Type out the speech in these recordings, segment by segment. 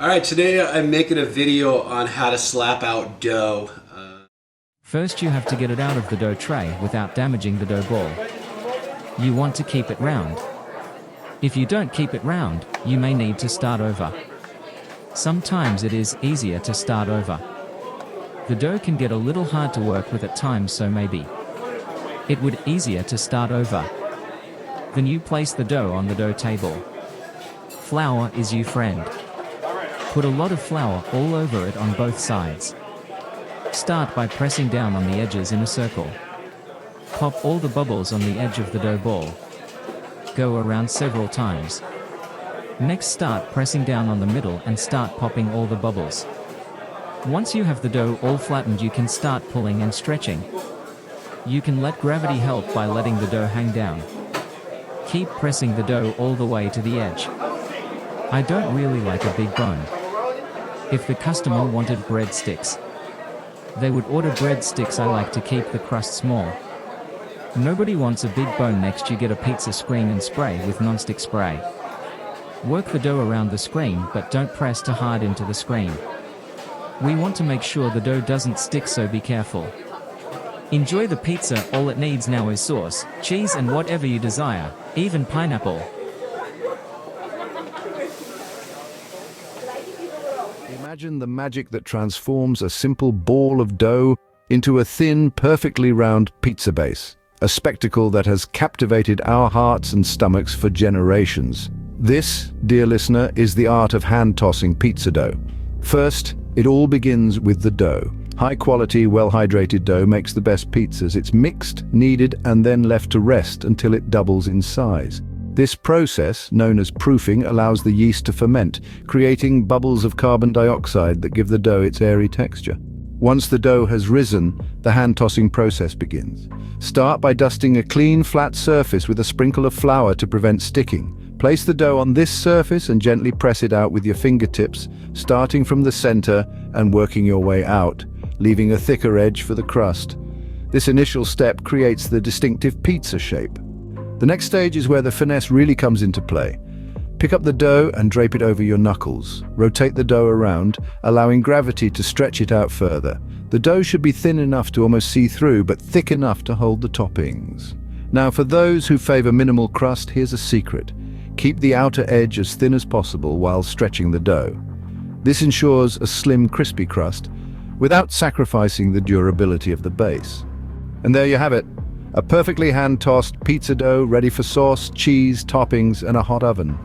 Alright, today I'm making a video on how to slap out dough. First you have to get it out of the dough tray without damaging the dough ball. You want to keep it round. If you don't keep it round, you may need to start over. Sometimes it is easier to start over. The dough can get a little hard to work with at times, so maybe it would be easier to start over. Then you place the dough on the dough table. Flour is your friend. Put a lot of flour all over it on both sides. Start by pressing down on the edges in a circle. Pop all the bubbles on the edge of the dough ball. Go around several times. Next, start pressing down on the middle and start popping all the bubbles. Once you have the dough all flattened, you can start pulling and stretching. You can let gravity help by letting the dough hang down. Keep pressing the dough all the way to the edge. I don't really like a big bone. If the customer wanted breadsticks, they would order breadsticks. I like to keep the crust small. Nobody wants a big bone. Next, you get a pizza screen and spray with non-stick spray. Work the dough around the screen, but don't press too hard into the screen. We want to make sure the dough doesn't stick, so be careful. Enjoy the pizza. All it needs now is sauce, cheese and whatever you desire, even pineapple. Imagine the magic that transforms a simple ball of dough into a thin, perfectly round pizza base. A spectacle that has captivated our hearts and stomachs for generations. This, dear listener, is the art of hand-tossing pizza dough. First, it all begins with the dough. High-quality, well-hydrated dough makes the best pizzas. It's mixed, kneaded, and then left to rest until it doubles in size. This process, known as proofing, allows the yeast to ferment, creating bubbles of carbon dioxide that give the dough its airy texture. Once the dough has risen, the hand-tossing process begins. Start by dusting a clean, flat surface with a sprinkle of flour to prevent sticking. Place the dough on this surface and gently press it out with your fingertips, starting from the center and working your way out, leaving a thicker edge for the crust. This initial step creates the distinctive pizza shape. The next stage is where the finesse really comes into play. Pick up the dough and drape it over your knuckles. Rotate the dough around, allowing gravity to stretch it out further. The dough should be thin enough to almost see through, but thick enough to hold the toppings. Now, for those who favor minimal crust, here's a secret. Keep the outer edge as thin as possible while stretching the dough. This ensures a slim, crispy crust without sacrificing the durability of the base. And there you have it. A perfectly hand-tossed pizza dough ready for sauce, cheese, toppings, and a hot oven.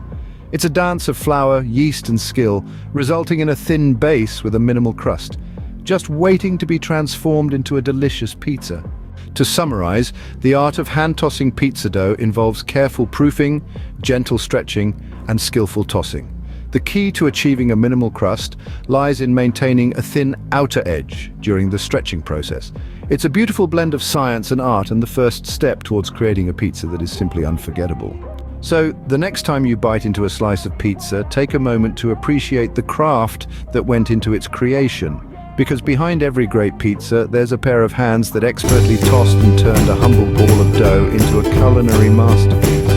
It's a dance of flour, yeast, and skill, resulting in a thin base with a minimal crust, just waiting to be transformed into a delicious pizza. To summarize, the art of hand-tossing pizza dough involves careful proofing, gentle stretching, and skillful tossing. The key to achieving a minimal crust lies in maintaining a thin outer edge during the stretching process. It's a beautiful blend of science and art, and the first step towards creating a pizza that is simply unforgettable. So, the next time you bite into a slice of pizza, take a moment to appreciate the craft that went into its creation. Because behind every great pizza, there's a pair of hands that expertly tossed and turned a humble ball of dough into a culinary masterpiece.